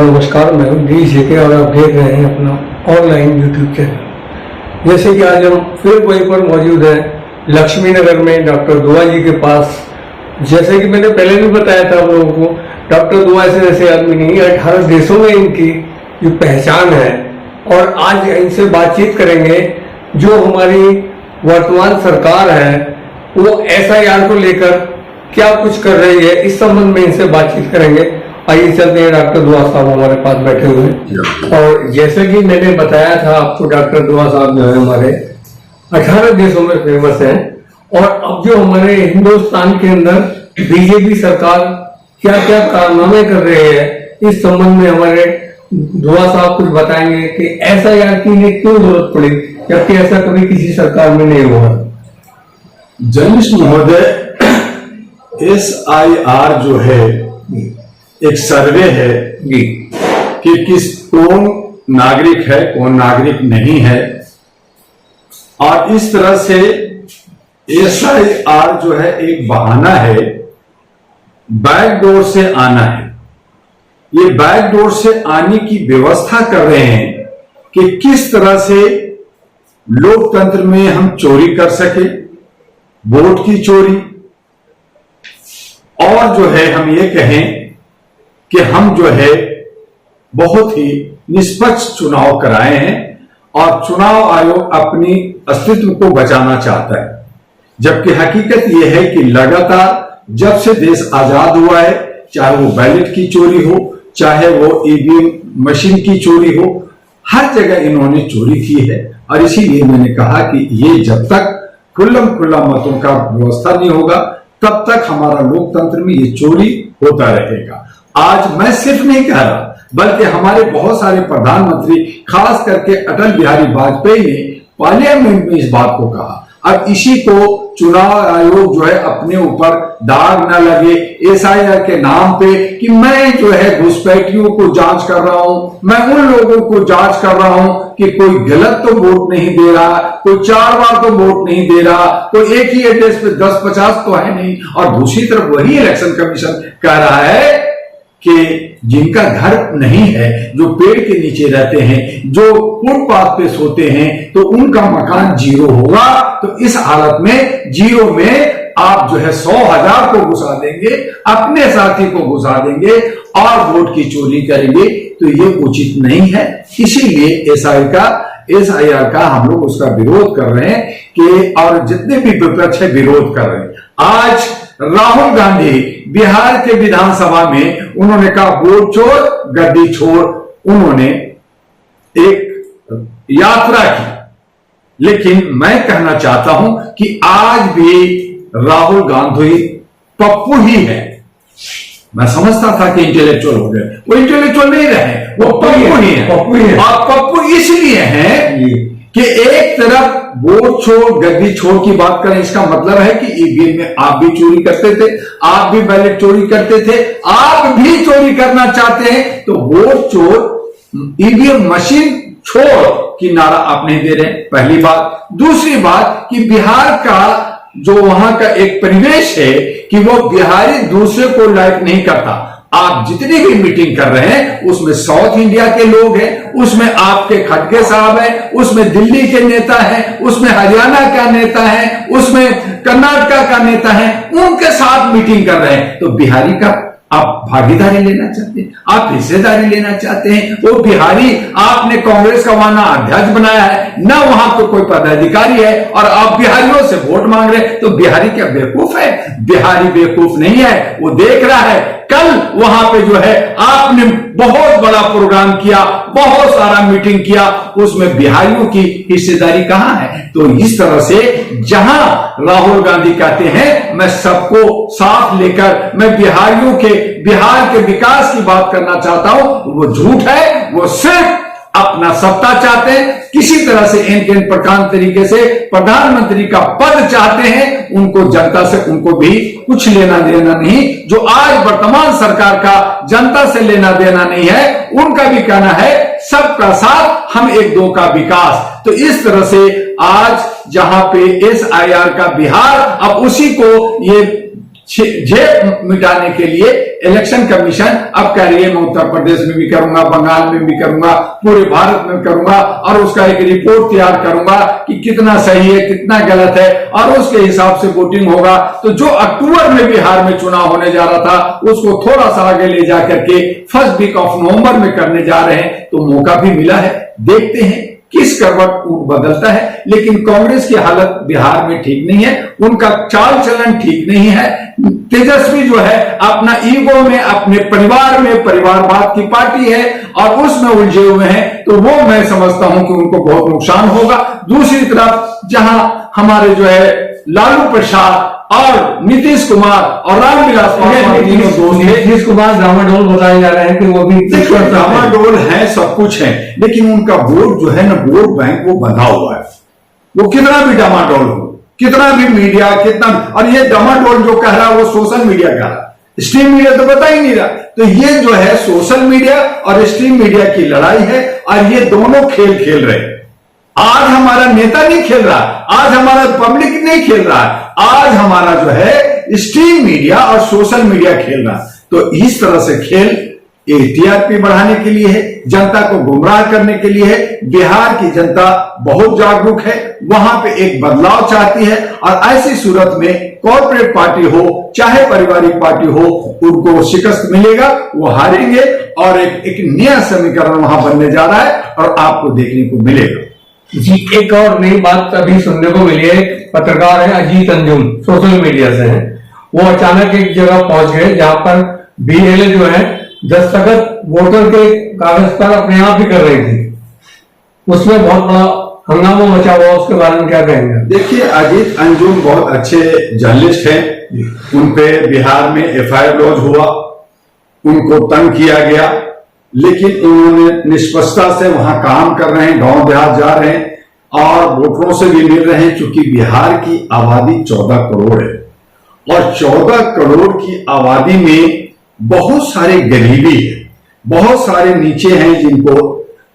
नमस्कार, मैं हूं डी जेके और आप देख रहे हैं अपना ऑनलाइन यूट्यूब चैनल। जैसे कि आज हम फिर वहीं पर मौजूद हैं लक्ष्मी नगर में डॉक्टर दुआ जी के पास। जैसे कि मैंने पहले भी बताया था आप लोगों को, डॉक्टर दुआ ऐसे आदमी नहीं है, 18 देशों में इनकी जो पहचान है। और आज इनसे बातचीत करेंगे जो हमारी वर्तमान सरकार है वो SIR को लेकर क्या कुछ कर रही है, इस संबंध में इनसे बातचीत करेंगे। आइए चलते हैं, डॉक्टर दुआ साहब हमारे पास बैठे हुए हैं। और जैसे कि मैंने बताया था आपको, डॉक्टर दुआ साहब जो है हमारे 18 देशों में फेमस हैं। और अब जो हमारे हिंदुस्तान के अंदर बीजेपी सरकार क्या क्या कारनामे कर रही है, इस संबंध में हमारे दुआ साहब कुछ बताएंगे कि SIR की इन्हें क्यों जरूरत पड़ी, जबकि ऐसा कभी किसी सरकार में नहीं हुआ। जर्नलिस्ट महोदय, SIR जो है एक सर्वे है कि कौन नागरिक है, कौन नागरिक नहीं है। और इस तरह से SIR जो है एक बहाना है, बैकडोर से आना है। ये बैकडोर से आने की व्यवस्था कर रहे हैं कि किस तरह से लोकतंत्र में हम चोरी कर सके, वोट की चोरी। और जो है हम ये कहें कि हम जो है बहुत ही निष्पक्ष चुनाव कराए हैं और चुनाव आयोग अपनी अस्तित्व को बचाना चाहता है। जबकि हकीकत यह है कि लगातार जब से देश आजाद हुआ है, चाहे वो बैलेट की चोरी हो, चाहे वो EVM मशीन की चोरी हो, हर जगह इन्होंने चोरी की है। और इसीलिए मैंने कहा कि ये जब तक खुल्लम खुल्ला मतों का व्यवस्था नहीं होगा, तब तक हमारा लोकतंत्र में ये चोरी होता रहेगा। आज मैं सिर्फ नहीं कह रहा, बल्कि हमारे बहुत सारे प्रधानमंत्री, खास करके अटल बिहारी वाजपेयी ने पार्लियामेंट में इस बात को कहा। अब इसी को चुनाव आयोग जो है अपने ऊपर दाग न लगे SIR के नाम पे कि मैं जो है घुसपैठियों को जांच कर रहा हूं, मैं उन लोगों को जांच कर रहा हूं कि कोई गलत तो वोट नहीं दे रहा, कोई 4 बार तो वोट नहीं दे रहा, कोई एक ही एड्रेस पे 10-50 तो है नहीं। और दूसरी तरफ वही इलेक्शन कमीशन कह रहा है कि जिनका घर नहीं है, जो पेड़ के नीचे रहते हैं, जो फुटपाथ पे सोते हैं, तो उनका मकान 0 होगा। तो इस हालत में 0 में आप जो है 100,000 को घुसा देंगे, अपने साथी को घुसा देंगे और वोट की चोरी करेंगे, तो ये उचित नहीं है। इसीलिए SIR का हम लोग उसका विरोध कर रहे हैं कि, और जितने भी विपक्ष है विरोध कर रहे हैं। आज राहुल गांधी बिहार के विधानसभा में उन्होंने कहा वोट चोर गद्दी छोड़, उन्होंने एक यात्रा की। लेकिन मैं कहना चाहता हूं कि आज भी राहुल गांधी पप्पू ही है। मैं समझता था कि इंटेलेक्चुअल हो गए, वो इंटेलेक्चुअल नहीं रहे, वो पप्पू ही है। और पप्पू इसलिए है कि एक तरफ वोट छोड़ गद्दी छोड़ की बात करें, इसका मतलब है कि EVM में आप भी चोरी करते थे, आप भी बैलेट चोरी करते थे, आप भी चोरी करना चाहते हैं। तो वोट चोर EVM मशीन छोड़ की नारा आप नहीं दे रहे, पहली बात। दूसरी बात कि बिहार का जो वहां का एक परिवेश है कि वो बिहारी दूसरे को लाइक नहीं करता। आप जितनी भी मीटिंग कर रहे हैं उसमें साउथ इंडिया के लोग हैं, उसमें आपके खड़गे साहब हैं, उसमें दिल्ली के नेता हैं, उसमें हरियाणा का नेता है, उसमें कर्नाटका का नेता है, उनके साथ मीटिंग कर रहे हैं। तो बिहारी का आप भागीदारी लेना चाहते हैं, आप हिस्सेदारी लेना चाहते हैं। वो बिहारी आपने कांग्रेस का वहां अध्यक्ष बनाया है, ना वहां तो कोई पदाधिकारी है, और आप बिहारियों से वोट मांग रहे हैं। तो बिहारी क्या बेवकूफ है? बिहारी बेवकूफ नहीं है, वो देख रहा है। कल वहां पे जो है आपने बहुत बड़ा प्रोग्राम किया, बहुत सारा मीटिंग किया, उसमें बिहारियों की हिस्सेदारी कहां है? तो इस तरह से जहां राहुल गांधी कहते हैं मैं सबको साथ लेकर मैं बिहारियों के, बिहार के विकास की बात करना चाहता हूं, वो झूठ है। वो सिर्फ अपना सत्ता चाहते हैं, किसी तरह से एन प्रकार तरीके से प्रधानमंत्री का पद चाहते हैं। उनको जनता से उनको भी कुछ लेना देना नहीं। जो आज वर्तमान सरकार का जनता से लेना देना नहीं है, उनका भी कहना है सबका साथ हम एक दो का विकास। तो इस तरह से आज जहां पे SIR का बिहार, अब उसी को ये जेब मिटाने के लिए इलेक्शन कमीशन अब कह रही है मैं उत्तर प्रदेश में भी करूंगा, बंगाल में भी करूंगा, पूरे भारत में करूंगा और उसका एक रिपोर्ट तैयार करूंगा कि कितना सही है कितना गलत है और उसके हिसाब से वोटिंग होगा। तो जो अक्टूबर में बिहार में चुनाव होने जा रहा था उसको थोड़ा सा आगे ले जाकर के फर्स्ट वीक ऑफ नवंबर में करने जा रहे हैं। तो मौका भी मिला है, देखते हैं किस करवट ऊट बदलता है। लेकिन कांग्रेस की हालत बिहार में ठीक नहीं है, उनका चाल चलन ठीक नहीं है। तेजस्वी जो है अपना ईगो में, अपने परिवार में, परिवारवाद की पार्टी है और उसमें उलझे हुए हैं। तो वो मैं समझता हूं कि उनको बहुत नुकसान होगा। दूसरी तरफ जहां हमारे जो है लालू प्रसाद और नीतीश कुमार और रामविलास पासवान नीतीश कुमार डामाडोल बताए जा रहे हैं कि वो भी डामाडोल है, सब कुछ है, लेकिन उनका वोट जो है ना, वोट बैंक वो बंधा हुआ है। वो कितना भी डामाडोल हो, कितना भी मीडिया कितना, और ये डामाडोल जो कह रहा है वो सोशल मीडिया कह रहा है, स्ट्रीम मीडिया तो बता ही नहीं रहा। तो ये जो है सोशल मीडिया और स्ट्रीम मीडिया की लड़ाई है और ये दोनों खेल खेल रहे हैं। आज हमारा नेता नहीं खेल रहा, आज हमारा पब्लिक नहीं खेल रहा है, आज हमारा जो है स्ट्रीम मीडिया और सोशल मीडिया खेल रहा। तो इस तरह से खेल टीआरपी बढ़ाने के लिए है, जनता को गुमराह करने के लिए है। बिहार की जनता बहुत जागरूक है, वहां पे एक बदलाव चाहती है और ऐसी सूरत में कॉर्पोरेट पार्टी हो चाहे पारिवारिक पार्टी हो, उनको शिकस्त मिलेगा, वो हारेंगे और एक नया समीकरण वहां बनने जा रहा है और आपको देखने को मिलेगा। जी, एक और नई बात अभी सुनने को मिली है। पत्रकार है अजीत अंजुम, सोशल मीडिया से हैं, वो अचानक एक जगह पहुंच गए जहां पर बीएलए जो है दस्तखत वोटर के कागज पर अपने आप ही कर रही थी, उसमें बहुत बड़ा हंगामा मचा हुआ, उसके बारे में क्या कहेंगे? देखिए, अजीत अंजुम बहुत अच्छे जर्नलिस्ट हैं, उन पे बिहार में एफआईआर लॉन्च हुआ, उनको तंग किया गया, लेकिन उन्होंने निष्पक्षता से वहां काम कर रहे हैं, गांव देहात जा रहे हैं और वोटरों से भी मिल रहे हैं। क्योंकि बिहार की आबादी 14 करोड़ है और 14 करोड़ की आबादी में बहुत सारे गरीबी है, बहुत सारे नीचे हैं जिनको,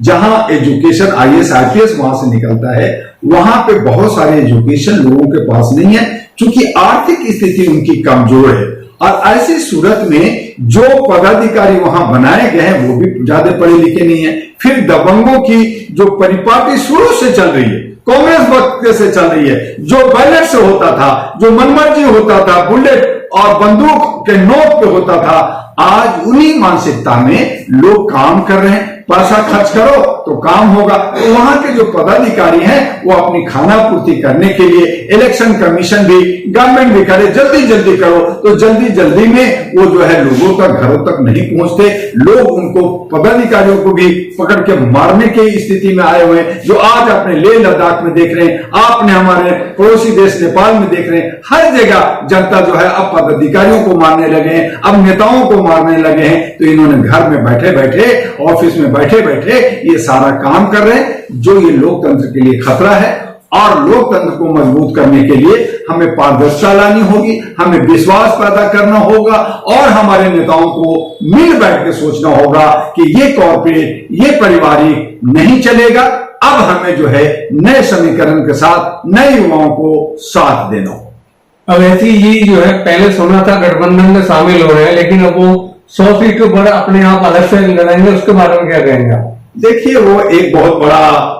जहां एजुकेशन आईएएस आईपीएस वहां से निकलता है, वहां पे बहुत सारे एजुकेशन लोगों के पास नहीं है क्योंकि आर्थिक स्थिति उनकी कमजोर है। और ऐसी सूरत में जो पदाधिकारी वहां बनाए गए हैं वो भी ज्यादा पढ़े लिखे नहीं है। फिर दबंगों की जो परिपाटी शुरू से चल रही है, कांग्रेस वक्त से चल रही है, जो बैलेट से होता था, जो मनमर्जी होता था, बुलेट और बंदूक के नोक पे होता था, आज उन्हीं मानसिकता में लोग काम कर रहे हैं। पैसा खर्च करो तो काम होगा। तो वहां के जो पदाधिकारी हैं वो अपनी खाना पूर्ति करने के लिए, इलेक्शन कमीशन भी, गवर्नमेंट भी करे जल्दी जल्दी करो, तो जल्दी जल्दी में वो जो है लोगों तक, घरों तक नहीं पहुंचते। लोग उनको, पदाधिकारियों को भी पकड़ के मारने की स्थिति में आए हुए हैं, जो आज अपने लेह लद्दाख में देख रहे हैं, आपने हमारे पड़ोसी देश नेपाल में देख रहे हैं। हर जगह जनता जो है अब पदाधिकारियों को मारने लगे हैं, अब नेताओं को मारने लगे हैं। तो इन्होंने घर में बैठे बैठे, ऑफिस में बैठे बैठे ये सारा काम कर रहे हैं, जो ये लोकतंत्र के लिए खतरा है। और लोकतंत्र को मजबूत करने के लिए हमें पारदर्शिता लानी होगी, हमें विश्वास पैदा करना होगा और हमारे नेताओं को मिल बैठ के सोचना होगा कि ये कॉर्पोरेट, ये पारिवारिक नहीं चलेगा। अब हमें जो है नए समीकरण के साथ नए युवाओं को साथ देना होगा। अब ऐसी ही जो है, पहले सुना था गठबंधन में शामिल हो रहे हैं, लेकिन अब वो 100 सीटों पर अपने आप अलग से लड़ेंगे, उसके बारे में क्या कहेंगे? देखिए, वो एक बहुत बड़ा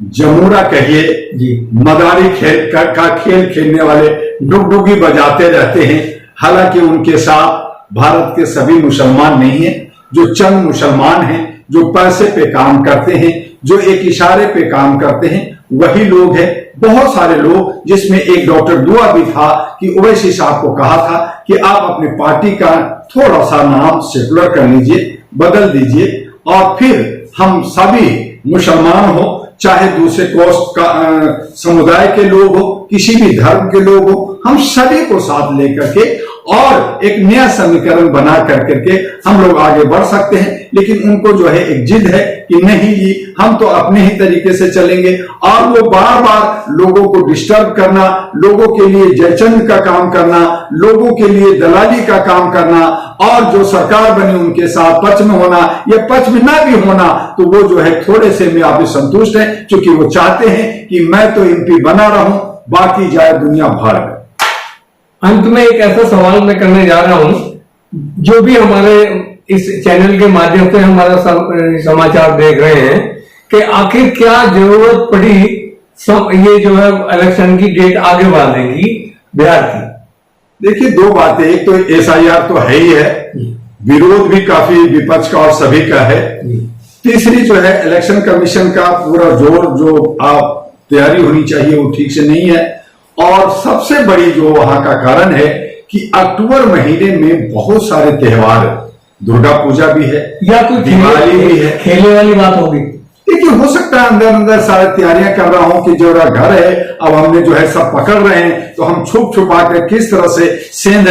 जमूरा कहिए जी, मदारी खेल का खेल खेलने वाले डुगडुगी बजाते रहते हैं। हालांकि उनके साथ भारत के सभी मुसलमान नहीं हैं, जो चंद मुसलमान हैं, जो पैसे पे काम करते हैं, जो एक इशारे पे काम करते हैं, वही लोग हैं। बहुत सारे लोग, जिसमें एक डॉक्टर दुआ भी था कि ओवैसी साहब को कहा था कि आप अपनी पार्टी का थोड़ा सा नाम सेकुलर कर लीजिए, बदल दीजिए और फिर हम सभी मुसलमान हो, चाहे दूसरे कोस्ट का समुदाय के लोग हो, किसी भी धर्म के लोग हो, हम सभी को साथ लेकर के और एक नया समीकरण बना करके हम लोग आगे बढ़ सकते हैं। लेकिन उनको जो है एक जिद है कि नहीं जी, हम तो अपने ही तरीके से चलेंगे। और वो बार बार लोगों को डिस्टर्ब करना, लोगों के लिए जयचंद का काम करना, लोगों के लिए दलाली का काम करना और जो सरकार बनी उनके साथ पक्ष में होना या पक्ष में ना भी होना, तो वो जो है थोड़े से में आप संतुष्ट हैं, क्योंकि वो चाहते हैं कि मैं तो एमपी बना रहूं, बाकी जाए दुनिया भर में। अंत में एक ऐसा सवाल मैं करने जा रहा हूं, जो भी हमारे इस चैनल के माध्यम से हमारा समाचार देख रहे हैं, कि आखिर क्या जरूरत पड़ी ये जो है इलेक्शन की डेट आगे बढ़ाने की बिहार की? देखिए, दो बातें, एक तो एसआईआर तो है ही है, विरोध भी काफी विपक्ष का और सभी का है। तीसरी जो है इलेक्शन कमीशन का पूरा जोर जो आप तैयारी होनी चाहिए वो ठीक से नहीं है। और सबसे बड़ी जो वहां का कारण है कि अक्टूबर महीने में बहुत सारे त्योहार है, दुर्गा पूजा भी है या कोई दिवाली भी है, खेलने वाली बात होगी। देखिए, हो सकता है अंदर अंदर सारे तैयारियां कर रहा हूं कि जो घर है अब हमने जो है सब पकड़ रहे हैं, तो हम छुप छुपा कर किस तरह से सेंध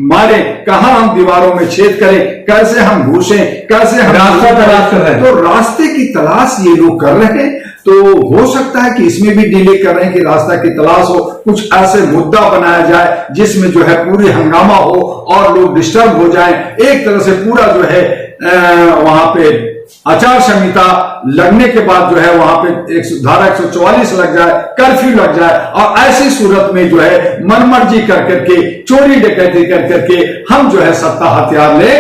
मारे, कहां हम दीवारों में छेद करें, कैसे हम घुसें, कैसे हम रास्ता तलाश कर रहे हैं। तो रास्ते की तलाश ये लोग कर रहे हैं। तो हो सकता है कि इसमें भी डिले कर रहे हैं कि रास्ता की तलाश हो, कुछ ऐसे मुद्दा बनाया जाए जिसमें जो है पूरी हंगामा हो और लोग डिस्टर्ब हो जाएं, एक तरह से पूरा जो है वहां पे आचार संहिता लगने के बाद जो है वहां पे धारा 144 लग जाए, कर्फ्यू लग जाए, और ऐसी सूरत में जो है मनमर्जी कर करके चोरी डकैती कर करके हम जो है सत्ता हथियार ले,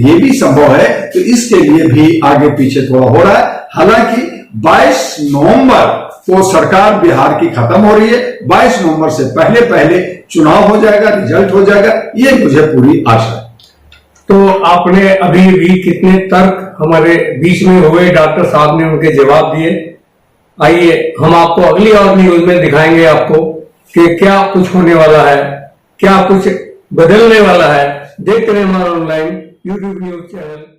ये भी संभव है। तो इसके लिए भी आगे पीछे थोड़ा हो रहा है। हालांकि 22 नवंबर को सरकार बिहार की खत्म हो रही है, 22 नवंबर से पहले पहले चुनाव हो जाएगा, रिजल्ट हो जाएगा, ये मुझे पूरी आशा है। तो आपने अभी भी कितने तर्क हमारे बीच में हुए, डॉक्टर साहब ने उनके जवाब दिए। आइए हम आपको अगली और न्यूज में दिखाएंगे आपको कि क्या कुछ होने वाला है, क्या कुछ बदलने वाला है। देखते रहे हमारा ऑनलाइन यूट्यूब न्यूज चैनल।